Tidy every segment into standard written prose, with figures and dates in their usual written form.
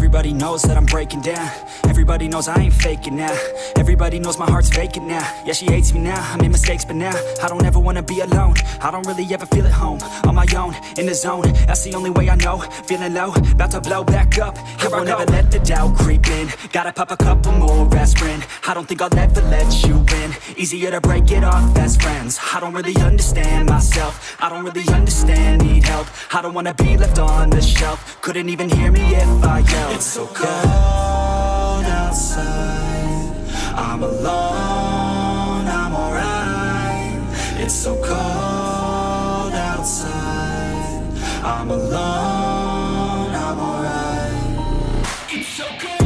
Everybody knows that I'm breaking down. Everybody knows I ain't faking now. Everybody knows my heart's vacant now. Yeah, she hates me now, I made mistakes but now I don't ever wanna be alone. I don't really ever feel at home. On my own, in the zone, that's the only way I know. Feeling low, about to blow back up. Here I won't ever let the doubt creep in. Gotta pop a couple more aspirin. I don't think I'll ever let you in. Easier to break it off best friends. I don't really understand myself. I don't really understand, need help. I don't wanna be left on the shelf. Couldn't even hear me if I yelled. It's so cold outside, I'm alone, I'm alright. It's so cold outside, I'm alone, I'm alright. It's so cold.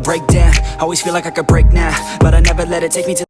Break down, always feel like I could break now, but I never let it take me to